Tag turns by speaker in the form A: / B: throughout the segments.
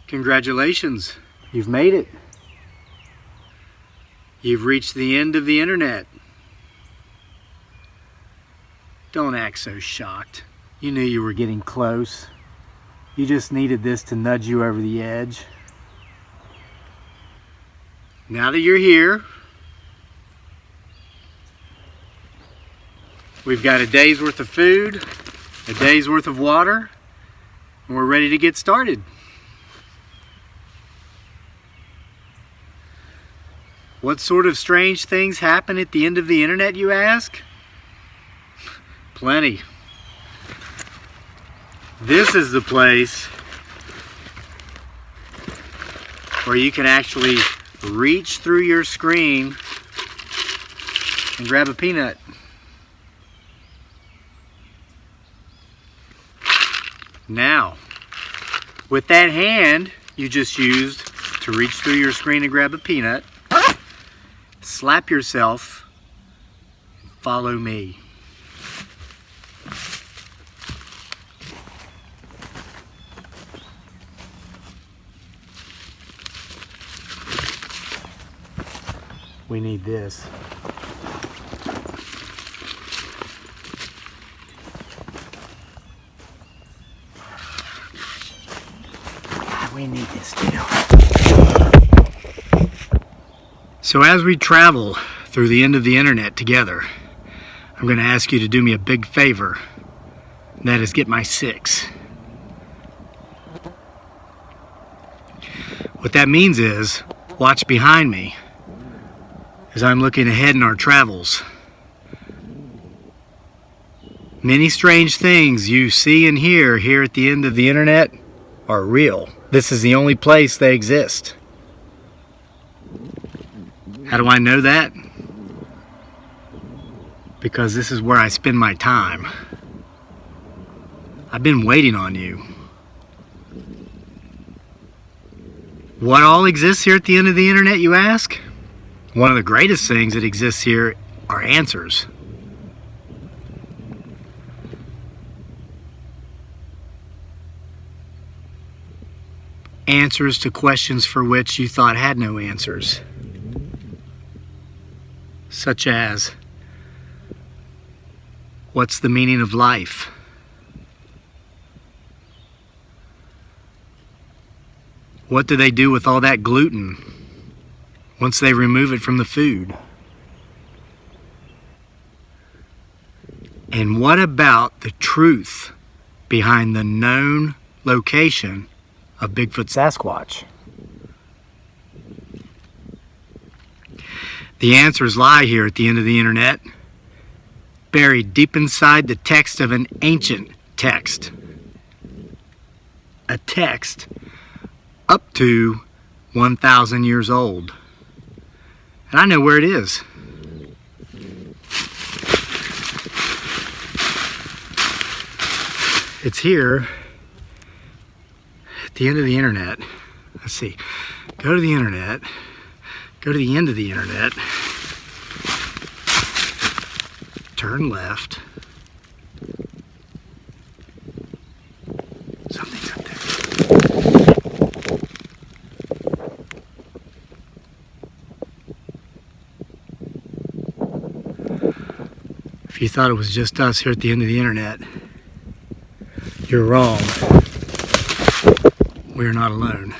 A: Congratulations, you've made it. You've reached the end of the internet. Don't act so shocked. You knew you were getting close. You just needed this to nudge you over the edge. Now that you're here, we've got a day's worth of food, a day's worth of water, and we're ready to get started. What sort of strange things happen at the end of the internet, you ask? Plenty. This is the place where you can actually reach through your screen and grab a peanut. Now, with that hand you just used to reach through your screen and grab a peanut, slap yourself and follow me. We need this. We need this too. So as we travel through the end of the internet together, I'm going to ask you to do me a big favor. And that is get my 6. What that means is, watch behind me as I'm looking ahead in our travels. Many strange things you see and hear here at the end of the internet are real. This is the only place they exist. How do I know that? Because this is where I spend my time. I've been waiting on you. What all exists here at the end of the internet, you ask? One of the greatest things that exists here are answers. Answers to questions for which you thought had no answers. Such as, what's the meaning of life? What do they do with all that gluten once they remove it from the food? And what about the truth behind the known location of Bigfoot Sasquatch? The answers lie here at the end of the internet, buried deep inside the text of an ancient text. A text up to 1,000 years old. And I know where it is. It's here at the end of the internet. Let's see. Go to the internet. Go to the end of the internet. Turn left. Something's up there. If you thought it was just us here at the end of the internet, you're wrong. We're not alone.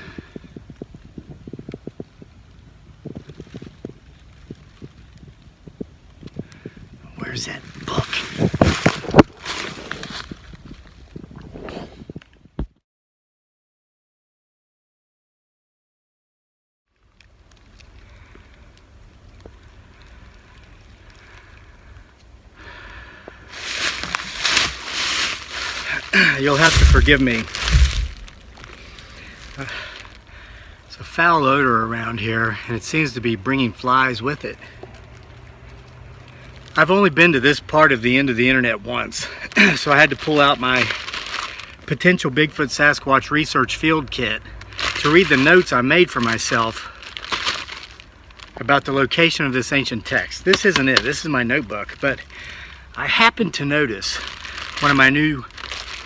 A: Where's that book? You'll have to forgive me. It's a foul odor around here, and it seems to be bringing flies with it. I've only been to this part of the end of the internet once, so I had to pull out my potential Bigfoot Sasquatch research field kit to read the notes I made for myself about the location of this ancient text. This isn't it, this is my notebook, but I happened to notice one of my new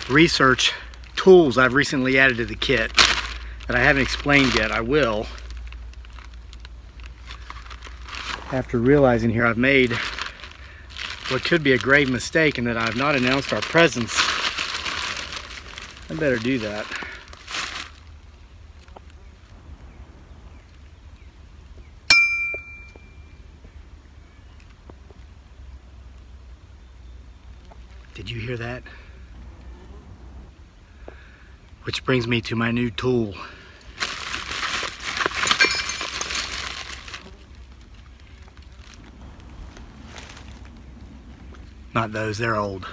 A: research tools I've recently added to the kit, that I haven't explained yet. I will. After realizing here I've made what could be a grave mistake and that I've not announced our presence, I better do that. Did you hear that? Which brings me to my new tool. Not those, they're old.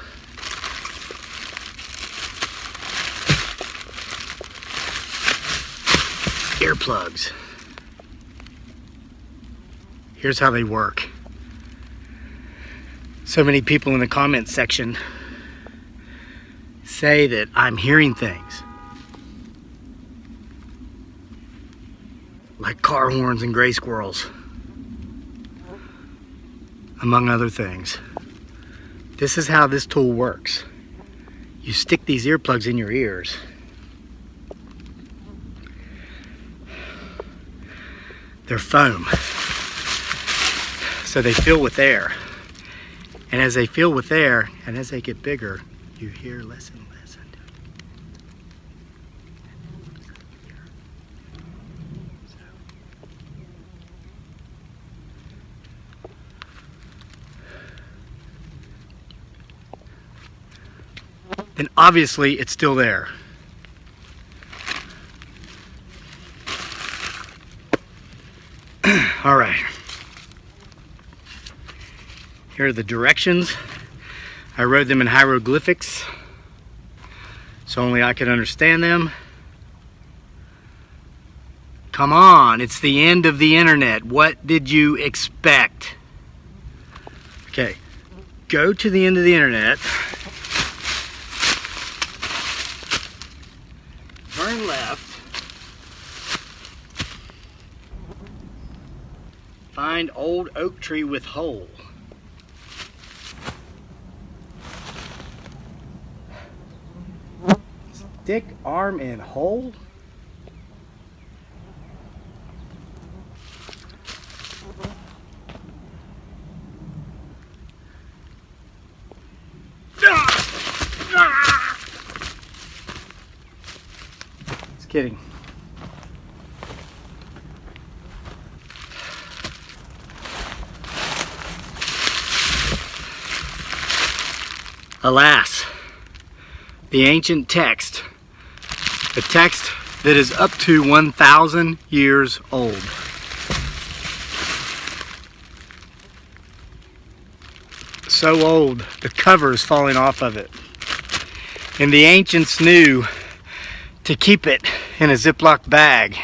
A: Earplugs. Here's how they work. So many people in the comment section say that I'm hearing things like car horns and gray squirrels, among other things. This is how this tool works. You stick these earplugs in your ears. They're foam, so they fill with air. And as they fill with air, and as they get bigger, you hear less and less. Then obviously it's still there. All right. Here are the directions. I wrote them in hieroglyphics so only I could understand them. Come on, it's the end of the internet. What did you expect? Okay, go to the end of the internet. Turn left. Find old oak tree with hole. Stick arm in hole. Just kidding. Alas, the ancient text, a text that is up to 1,000 years old. So old, the cover is falling off of it. And the ancients knew to keep it in a Ziploc bag.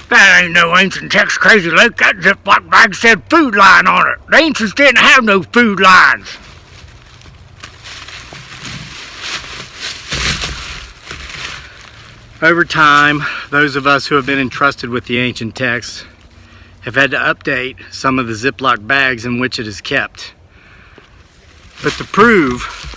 A: That ain't no ancient text, crazy Luke. That Ziploc bag said food line on it. The ancients didn't have no food lines. Over time, those of us who have been entrusted with the ancient texts have had to update some of the Ziploc bags in which it is kept. But to prove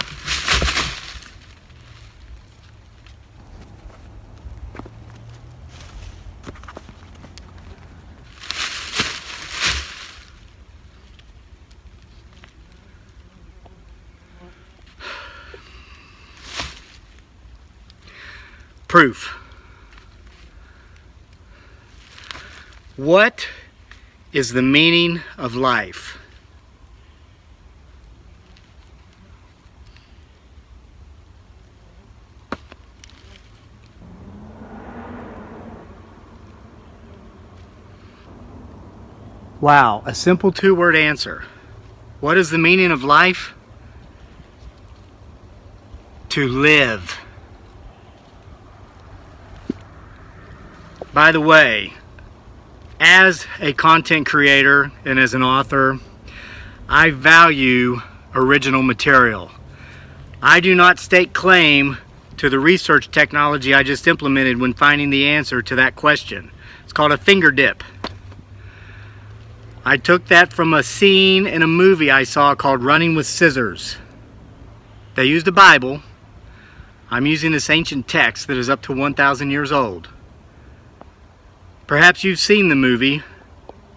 A: proof. What is the meaning of life? Wow, a simple two-word answer. What is the meaning of life? To live. By the way, as a content creator and as an author, I value original material. I do not stake claim to the research technology I just implemented when finding the answer to that question. It's called a finger dip. I took that from a scene in a movie I saw called Running with Scissors. They used a Bible. I'm using this ancient text that is up to 1,000 years old. Perhaps you've seen the movie.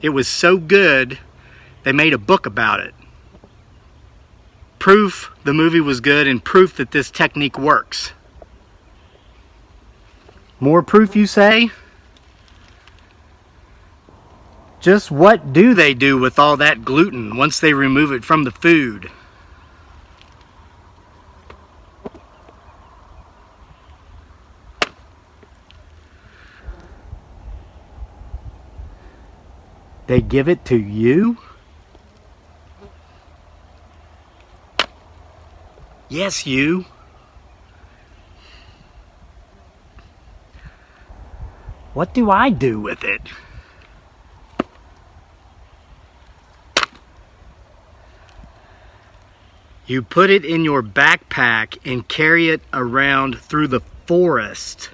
A: It was so good, they made a book about it. Proof the movie was good and proof that this technique works. More proof, you say? Just what do they do with all that gluten once they remove it from the food? They give it to you? Yes, you. What do I do with it? You put it in your backpack and carry it around through the forest.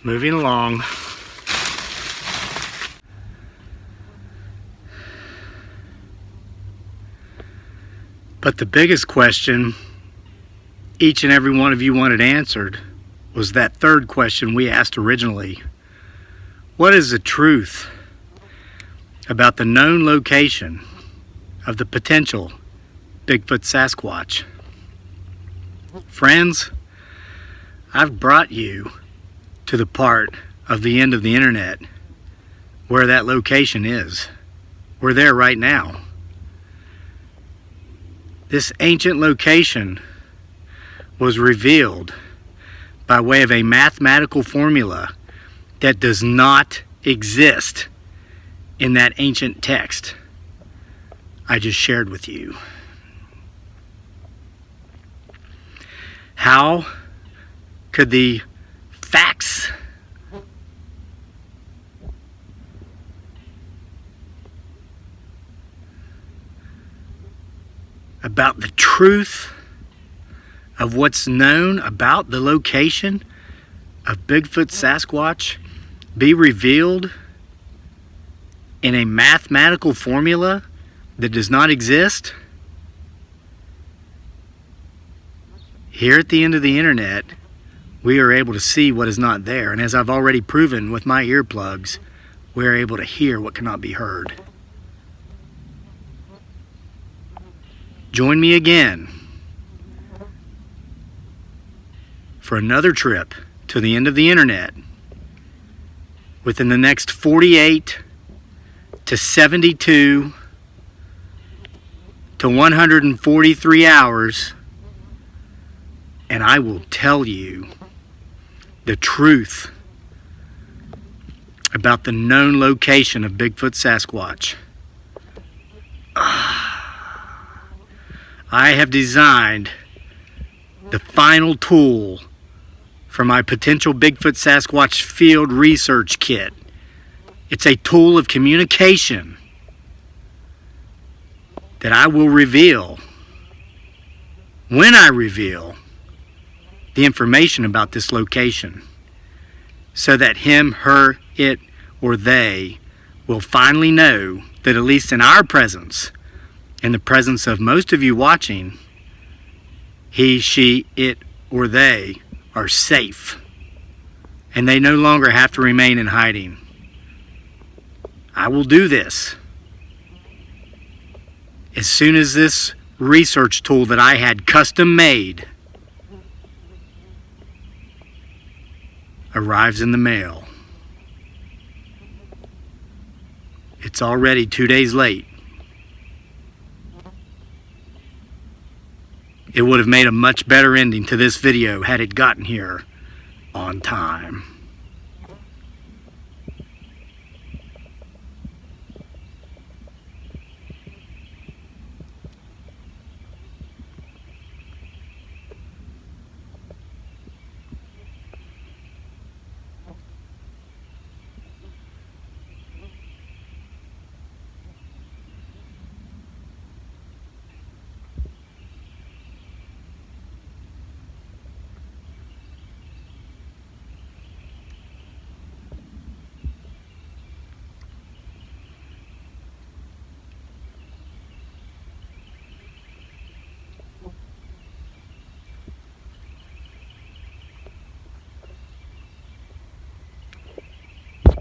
A: Moving along. But the biggest question each and every one of you wanted answered was that third question we asked originally. What is the truth about the known location of the potential Bigfoot Sasquatch? Friends, I've brought you to the part of the end of the internet where that location is. We're there right now. This ancient location was revealed by way of a mathematical formula that does not exist in that ancient text I just shared with you. How could the facts about the truth of what's known about the location of Bigfoot Sasquatch be revealed in a mathematical formula that does not exist? Here at the end of the internet, we are able to see what is not there. And as I've already proven with my earplugs, we are able to hear what cannot be heard. Join me again for another trip to the end of the internet within the next 48 to 72 to 143 hours, and I will tell you the truth about the known location of Bigfoot Sasquatch. I have designed the final tool for my potential Bigfoot Sasquatch field research kit. It's a tool of communication that I will reveal when I reveal the information about this location, so that him, her, it, or they will finally know that at least in our presence, in the presence of most of you watching, he, she, it, or they are safe, and they no longer have to remain in hiding. I will do this as soon as this research tool that I had custom made arrives in the mail, it's already 2 days late. It would have made a much better ending to this video had it gotten here on time.